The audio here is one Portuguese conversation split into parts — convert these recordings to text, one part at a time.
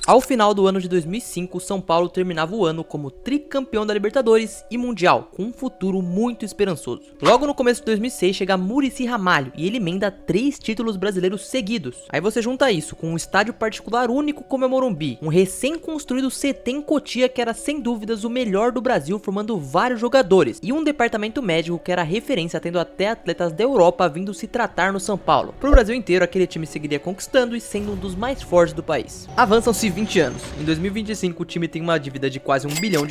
Ao final do ano de 2005, o São Paulo terminava o ano como tricampeão da Libertadores e Mundial, com um futuro muito esperançoso. Logo no começo de 2006 chega Muricy Ramalho e ele emenda 3 títulos brasileiros seguidos. Aí você junta isso com um estádio particular único como é o Morumbi, um recém-construído CT em Cotia que era sem dúvidas o melhor do Brasil, formando vários jogadores, e um departamento médico que era referência, tendo até atletas da Europa vindo se tratar no São Paulo. Pro Brasil inteiro, aquele time seguiria conquistando e sendo um dos mais fortes do país. Avançam-se 20 anos. Em 2025 o time tem uma dívida de quase R$1 bilhão,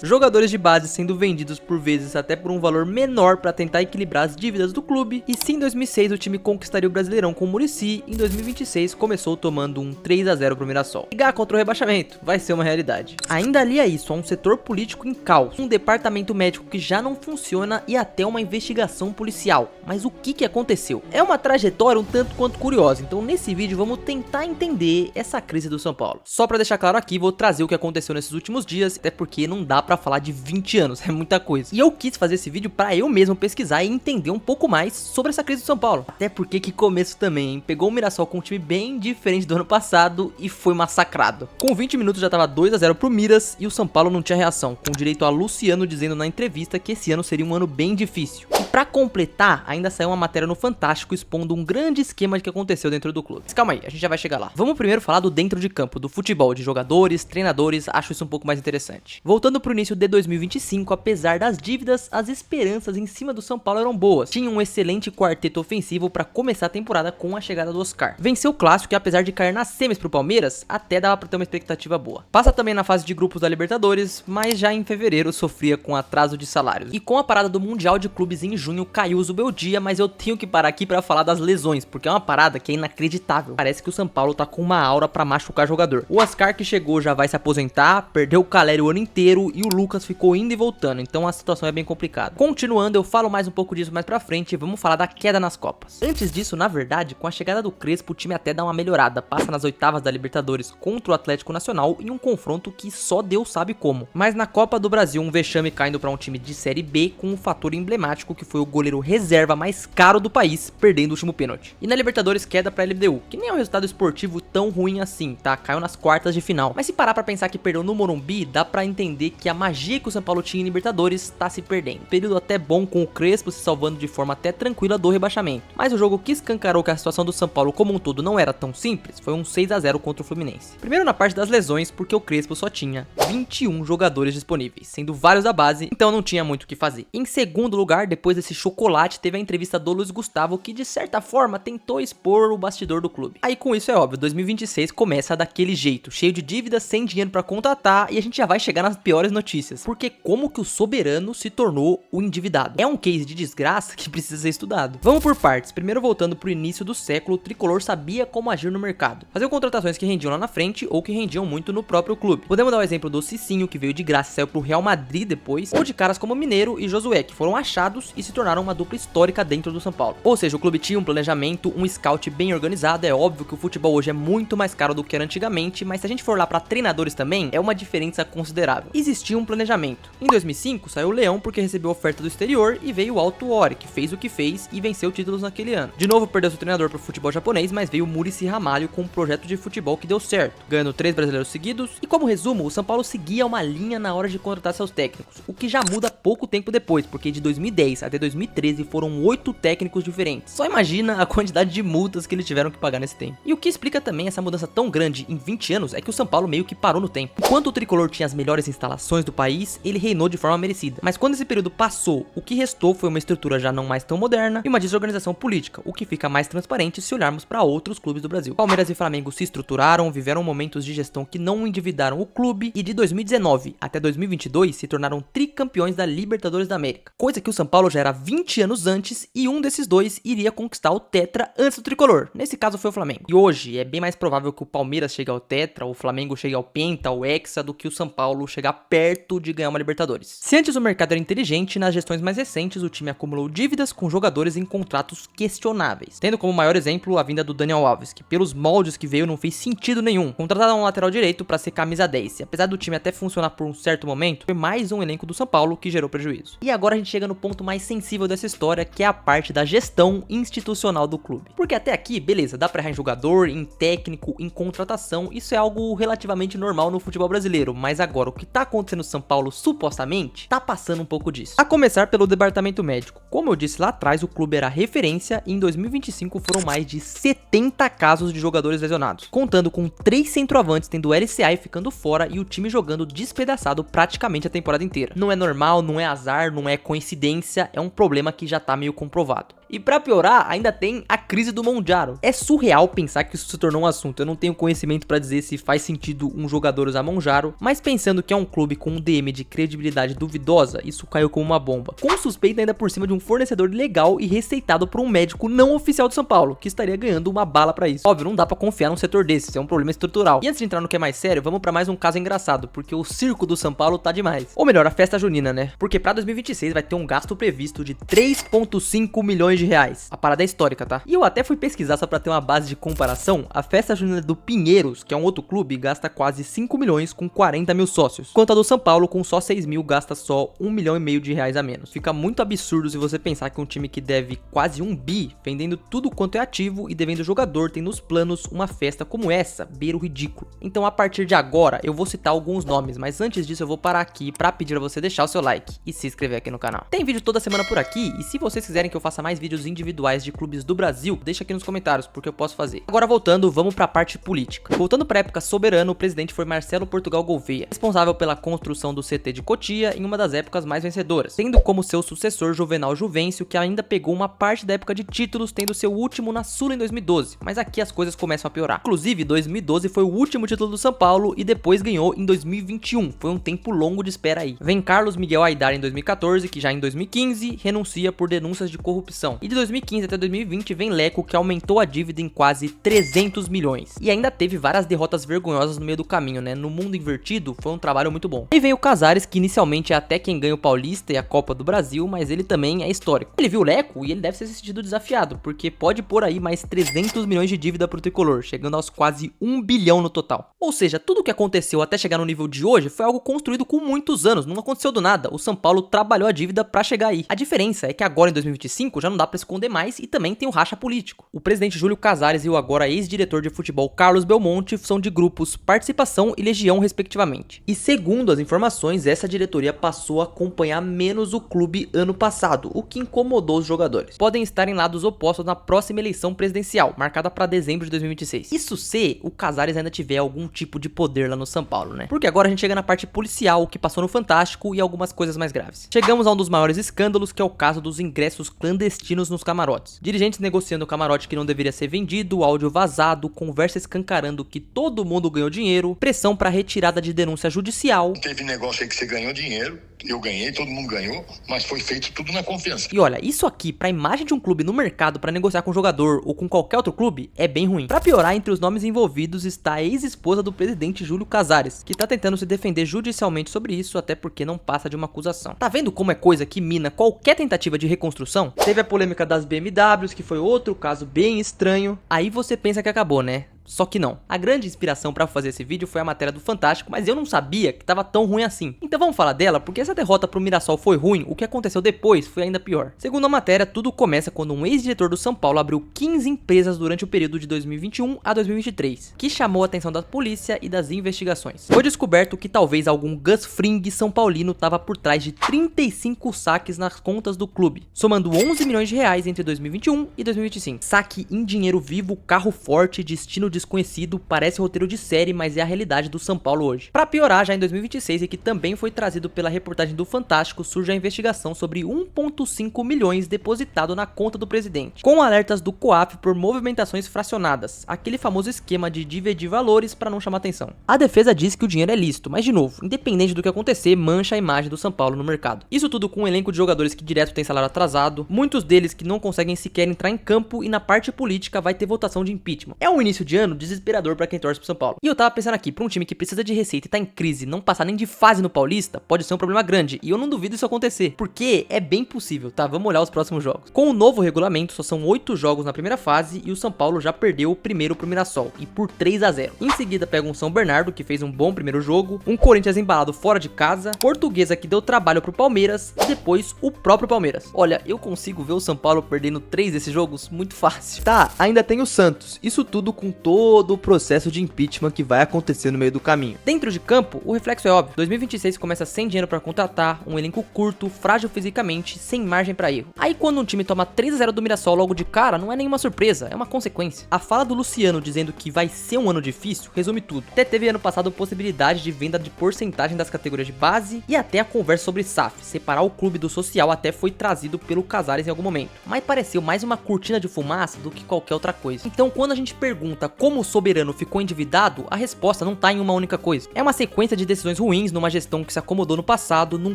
jogadores de base sendo vendidos por vezes até por um valor menor para tentar equilibrar as dívidas do clube, e se em 2006 o time conquistaria o Brasileirão com o Muricy, em 2026 começou tomando um 3-0 pro Mirassol. Ligar contra o rebaixamento vai ser uma realidade. Ainda ali é isso, há um setor político em caos, um departamento médico que já não funciona e até uma investigação policial. Mas o que aconteceu? É uma trajetória um tanto quanto curiosa, então nesse vídeo vamos tentar entender essa crise do São Paulo. Só pra deixar claro aqui, vou trazer o que aconteceu nesses últimos dias, até porque não dá pra falar de 20 anos, é muita coisa. E eu quis fazer esse vídeo pra eu mesmo pesquisar e entender um pouco mais sobre essa crise do São Paulo. Até porque que começo também, hein? Pegou o Mirassol com um time bem diferente do ano passado e foi massacrado. Com 20 minutos já tava 2-0 pro Miras e o São Paulo não tinha reação, com direito a Luciano dizendo na entrevista que esse ano seria um ano bem difícil. E pra completar, ainda saiu uma matéria no Fantástico expondo um grande esquema que aconteceu dentro do clube. Mas calma aí, a gente já vai chegar lá. Vamos primeiro falar do dentro de campo, do futebol, de jogadores, treinadores, acho isso um pouco mais interessante. Voltando pro início de 2025, apesar das dívidas, as esperanças em cima do São Paulo eram boas. Tinha um excelente quarteto ofensivo para começar a temporada com a chegada do Oscar. Venceu o clássico e apesar de cair nas semis pro Palmeiras, até dava pra ter uma expectativa boa. Passa também na fase de grupos da Libertadores, mas já em fevereiro sofria com atraso de salários. E com a parada do Mundial de Clubes em junho, caiu o Zubeldia, mas eu tenho que parar aqui pra falar das lesões, porque é uma parada que é inacreditável. Parece que o São Paulo tá com uma aura pra machucar jogador. O Oscar que chegou já vai se aposentar, perdeu o Caleri o ano inteiro e o Lucas ficou indo e voltando, então a situação é bem complicada. Continuando, eu falo mais um pouco disso mais pra frente e vamos falar da queda nas Copas. Antes disso, na verdade, com a chegada do Crespo, o time até dá uma melhorada, passa nas oitavas da Libertadores contra o Atlético Nacional em um confronto que só Deus sabe como. Mas na Copa do Brasil, um vexame caindo pra um time de Série B com um fator emblemático que foi o goleiro reserva mais caro do país, perdendo o último pênalti. E na Libertadores, queda pra LDU, que nem é um resultado esportivo tão ruim assim, tá? Caiu nas quartas de final. Mas se parar pra pensar que perdeu no Morumbi, dá pra entender que a magia que o São Paulo tinha em Libertadores tá se perdendo. Período até bom com o Crespo se salvando de forma até tranquila do rebaixamento. Mas o jogo que escancarou que a situação do São Paulo como um todo não era tão simples foi um 6-0 contra o Fluminense. Primeiro na parte das lesões, porque o Crespo só tinha 21 jogadores disponíveis, sendo vários da base, então não tinha muito o que fazer. Em segundo lugar, depois desse chocolate, teve a entrevista do Luiz Gustavo, que de certa forma tentou expor o bastidor do clube. Aí com isso é óbvio, 2026 começa daquele jeito, cheio de dívidas, sem dinheiro pra contratar, e a gente já vai chegar nas piores notícias. Porque como que o soberano se tornou o endividado? É um case de desgraça que precisa ser estudado. Vamos por partes. Primeiro, voltando pro início do século, o tricolor sabia como agir no mercado. Fazer contratações que rendiam lá na frente ou que rendiam muito no próprio clube. Podemos dar o exemplo do Cicinho, que veio de graça e saiu pro Real Madrid depois, ou de caras como Mineiro e Josué, que foram achados e se tornaram uma dupla histórica dentro do São Paulo. Ou seja, o clube tinha um planejamento, um scout bem organizado. É óbvio que o futebol hoje é muito mais caro do que era antigamente, mas se a gente for lá pra treinadores também, é uma diferença considerável. Existia um planejamento. Em 2005, saiu o Leão porque recebeu oferta do exterior e veio o Alto Ori, que fez o que fez e venceu títulos naquele ano. De novo, perdeu seu treinador pro futebol japonês, mas veio o Muricy Ramalho com um projeto de futebol que deu certo, ganhando 3 brasileiros seguidos. E como resumo, o São Paulo seguia uma linha na hora de contratar seus técnicos, o que já muda pouco tempo depois, porque de 2010 até 2013 foram 8 técnicos diferentes. Só imagina a quantidade de multas que eles tiveram que pagar nesse tempo. E o que explica também essa mudança tão grande em 20 anos é que o São Paulo meio que parou no tempo. Enquanto o tricolor tinha as melhores instalações do país, ele reinou de forma merecida. Mas quando esse período passou, o que restou foi uma estrutura já não mais tão moderna e uma desorganização política, o que fica mais transparente se olharmos para outros clubes do Brasil. Palmeiras e Flamengo se estruturaram, viveram momentos de gestão que não endividaram o clube e de 2019 até 2022 se tornaram tricampeões da Libertadores da América. Coisa que o São Paulo já era 20 anos antes e um desses dois iria conquistar o Tetra antes do tricolor. Nesse caso foi o Flamengo. E hoje é bem mais provável que o Palmeiras chegue ao Tetra, o Flamengo chegue ao Penta, ao Hexa, do que o São Paulo chegar perto de ganhar uma Libertadores. Se antes o mercado era inteligente, nas gestões mais recentes o time acumulou dívidas com jogadores em contratos questionáveis. Tendo como maior exemplo a vinda do Daniel Alves, que pelos moldes que veio não fez sentido nenhum. Contratado um lateral direito para ser camisa 10. E apesar do time até funcionar por um certo momento, foi mais um elenco do São Paulo que gerou prejuízo. E agora a gente chega no ponto mais sensível dessa história, que é a parte da gestão institucional do clube. Porque até aqui, beleza, dá pra errar em jogador, em técnico, em contratação e isso é algo relativamente normal no futebol brasileiro, mas agora o que tá acontecendo no São Paulo, supostamente, tá passando um pouco disso. A começar pelo departamento médico. Como eu disse lá atrás, o clube era referência e em 2025 foram mais de 70 casos de jogadores lesionados, contando com 3 centroavantes tendo LCA e ficando fora e o time jogando despedaçado praticamente a temporada inteira. Não é normal, não é azar, não é coincidência, é um problema que já tá meio comprovado. E pra piorar, ainda tem a crise do Mondiaro. É surreal pensar que isso se tornou um assunto. Eu não tenho conhecimento pra dizer se faz sentido um jogador usar Mondiaro, mas pensando que é um clube com um DM de credibilidade duvidosa, isso caiu como uma bomba. Com suspeita ainda por cima de um fornecedor legal e receitado por um médico não oficial de São Paulo, que estaria ganhando uma bala pra isso. Óbvio, não dá pra confiar num setor desses, é um problema estrutural. E antes de entrar no que é mais sério, vamos pra mais um caso engraçado, porque o circo do São Paulo tá demais. Ou melhor, a festa junina, né? Porque pra 2026 vai ter um gasto previsto de 3,5 milhões de reais. A parada é histórica, tá? E eu até fui pesquisar só pra ter uma base de comparação. A festa junina do Pinheiros, que é um outro clube, gasta quase 5 milhões com 40 mil sócios. Enquanto a do São Paulo, com só 6 mil, gasta só 1,5 milhão de reais a menos. Fica muito absurdo se você pensar que um time que deve quase 1 bi, vendendo tudo quanto é ativo e devendo jogador, tem nos planos uma festa como essa, beira o ridículo. Então a partir de agora, eu vou citar alguns nomes, mas antes disso eu vou parar aqui pra pedir a você deixar o seu like e se inscrever aqui no canal. Tem vídeo toda semana por aqui, e se vocês quiserem que eu faça mais vídeos individuais de clubes do Brasil, deixa aqui nos comentários, porque eu posso fazer. Agora voltando, vamos pra parte política. Voltando pra época soberana, o presidente foi Marcelo Portugal Gouveia, responsável pela construção do CT de Cotia em uma das épocas mais vencedoras, tendo como seu sucessor Juvenal Juvencio, que ainda pegou uma parte da época de títulos, tendo seu último na Sula em 2012, mas aqui as coisas começam a piorar. Inclusive, 2012 foi o último título do São Paulo e depois ganhou em 2021, foi um tempo longo de espera aí. Vem Carlos Miguel Aidar em 2014, que já em 2015 renuncia por denúncias de corrupção. E de 2015 até 2020 vem Leco, que aumentou a dívida em quase 300 milhões. E ainda teve várias derrotas vergonhosas no meio do caminho, né? No mundo invertido foi um trabalho muito bom. E vem o Casares, que inicialmente é até quem ganha o Paulista e a Copa do Brasil, mas ele também é histórico. Ele viu o Leco e ele deve ser se sentido desafiado, porque pode pôr aí mais 300 milhões de dívida pro tricolor, chegando aos quase 1 bilhão no total. Ou seja, tudo o que aconteceu até chegar no nível de hoje foi algo construído com muitos anos, não aconteceu do nada. O São Paulo trabalhou a dívida pra chegar aí. A diferença é que agora em 2025 já não dá pra esconder mais e também tem o racha político. O presidente Júlio Casares e o agora ex-diretor de futebol Carlos Belmonte são de grupos Participação e Legião respectivamente. E segundo as informações, essa diretoria passou a acompanhar menos o clube ano passado, o que incomodou os jogadores. Podem estar em lados opostos na próxima eleição presidencial, marcada para dezembro de 2026. Isso se o Casares ainda tiver algum tipo de poder lá no São Paulo, né? Porque agora a gente chega na parte policial, o que passou no Fantástico e algumas coisas mais graves. Chegamos a um dos maiores escândalos, que é o caso dos ingressos clandestinos nos camarotes. Dirigentes negociando o camarote que não deveria ser vendido, áudio vazado, conversa escancarando que todo mundo ganhou dinheiro, pressão para retirada de denúncia judicial. Teve negócio aí que você ganhou dinheiro, eu ganhei, todo mundo ganhou, mas foi feito tudo na confiança. E olha, isso aqui, pra imagem de um clube no mercado para negociar com um jogador ou com qualquer outro clube, é bem ruim. Pra piorar, entre os nomes envolvidos está a ex-esposa do presidente Júlio Casares, que tá tentando se defender judicialmente sobre isso, até porque não passa de uma acusação. Tá vendo como é coisa que mina qualquer tentativa de reconstrução? Teve a polêmica das BMWs, que foi outro caso bem estranho. Aí você pensa que acabou, né? Só que não. A grande inspiração pra fazer esse vídeo foi a matéria do Fantástico, mas eu não sabia que tava tão ruim assim. Então vamos falar dela, porque essa derrota pro Mirassol foi ruim, o que aconteceu depois foi ainda pior. Segundo a matéria, tudo começa quando um ex-diretor do São Paulo abriu 15 empresas durante o período de 2021 a 2023, que chamou a atenção da polícia e das investigações. Foi descoberto que talvez algum Gus Fring São Paulino tava por trás de 35 saques nas contas do clube, somando 11 milhões de reais entre 2021 e 2025. Saque em dinheiro vivo, carro forte, destino desconhecido, parece roteiro de série, mas é a realidade do São Paulo hoje. Pra piorar, já em 2026, e que também foi trazido pela reportagem do Fantástico, surge a investigação sobre 1,5 milhões depositado na conta do presidente, com alertas do COAF por movimentações fracionadas, aquele famoso esquema de dividir valores para não chamar atenção. A defesa diz que o dinheiro é lícito, mas de novo, independente do que acontecer, mancha a imagem do São Paulo no mercado. Isso tudo com um elenco de jogadores que direto tem salário atrasado, muitos deles que não conseguem sequer entrar em campo, e na parte política vai ter votação de impeachment. É um início de ano desesperador pra quem torce pro São Paulo. E eu tava pensando aqui, pra um time que precisa de receita e tá em crise, não passar nem de fase no Paulista, pode ser um problema grande, e eu não duvido isso acontecer, porque é bem possível, tá? Vamos olhar os próximos jogos. Com o novo regulamento, só são 8 jogos na primeira fase, e o São Paulo já perdeu o primeiro pro Mirassol, e por 3-0. Em seguida pega um São Bernardo, que fez um bom primeiro jogo, um Corinthians embalado fora de casa, Portuguesa que deu trabalho pro Palmeiras, e depois o próprio Palmeiras. Olha, eu consigo ver o São Paulo perdendo 3 desses jogos muito fácil. Tá, ainda tem o Santos, isso tudo com todo todo o processo de impeachment que vai acontecer no meio do caminho. Dentro de campo, o reflexo é óbvio. 2026 começa sem dinheiro para contratar, um elenco curto, frágil fisicamente, sem margem para erro. Aí quando um time toma 3-0 do Mirassol logo de cara, não é nenhuma surpresa, é uma consequência. A fala do Luciano dizendo que vai ser um ano difícil resume tudo. Até teve ano passado possibilidade de venda de porcentagem das categorias de base e até a conversa sobre SAF, separar o clube do social até foi trazido pelo Casares em algum momento. Mas pareceu mais uma cortina de fumaça do que qualquer outra coisa. Então quando a gente pergunta como o Soberano ficou endividado, a resposta não tá em uma única coisa. É uma sequência de decisões ruins numa gestão que se acomodou no passado, num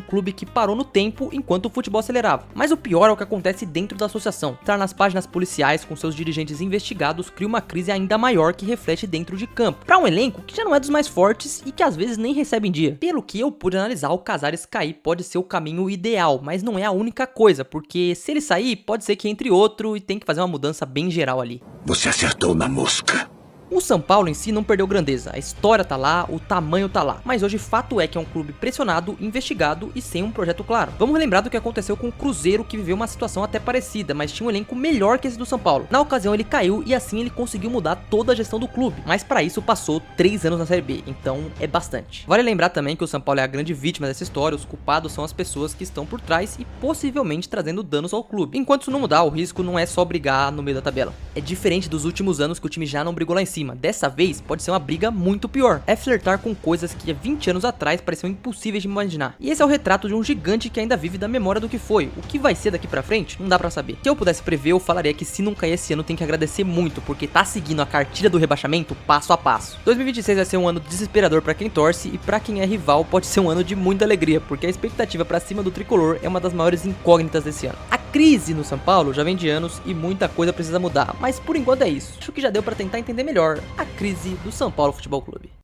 clube que parou no tempo enquanto o futebol acelerava. Mas o pior é o que acontece dentro da associação. Entrar nas páginas policiais com seus dirigentes investigados cria uma crise ainda maior que reflete dentro de campo. Para um elenco que já não é dos mais fortes e que às vezes nem recebe em dia. Pelo que eu pude analisar, o Casares cair pode ser o caminho ideal, mas não é a única coisa, porque se ele sair, pode ser que entre outro e tem que fazer uma mudança bem geral ali. Você acertou na mosca. O São Paulo em si não perdeu grandeza, a história tá lá, o tamanho tá lá, mas hoje fato é que é um clube pressionado, investigado e sem um projeto claro. Vamos lembrar do que aconteceu com o Cruzeiro, que viveu uma situação até parecida, mas tinha um elenco melhor que esse do São Paulo. Na ocasião ele caiu e assim ele conseguiu mudar toda a gestão do clube, mas para isso passou 3 anos na Série B, então é bastante. Vale lembrar também que o São Paulo é a grande vítima dessa história, os culpados são as pessoas que estão por trás e possivelmente trazendo danos ao clube. Enquanto isso não mudar, o risco não é só brigar no meio da tabela. É diferente dos últimos anos que o time já não brigou lá em cima. Dessa vez pode ser uma briga muito pior. É flertar com coisas que há 20 anos atrás pareciam impossíveis de imaginar. E esse é o retrato de um gigante que ainda vive da memória do que foi. O que vai ser daqui pra frente, não dá pra saber. Se eu pudesse prever, eu falaria que se não cair esse ano tem que agradecer muito, porque tá seguindo a cartilha do rebaixamento passo a passo. 2026 vai ser um ano desesperador pra quem torce e pra quem é rival pode ser um ano de muita alegria, porque a expectativa pra cima do tricolor é uma das maiores incógnitas desse ano. A crise no São Paulo já vem de anos e muita coisa precisa mudar, mas por enquanto é isso. Acho que já deu pra tentar entender melhor a crise do São Paulo Futebol Clube.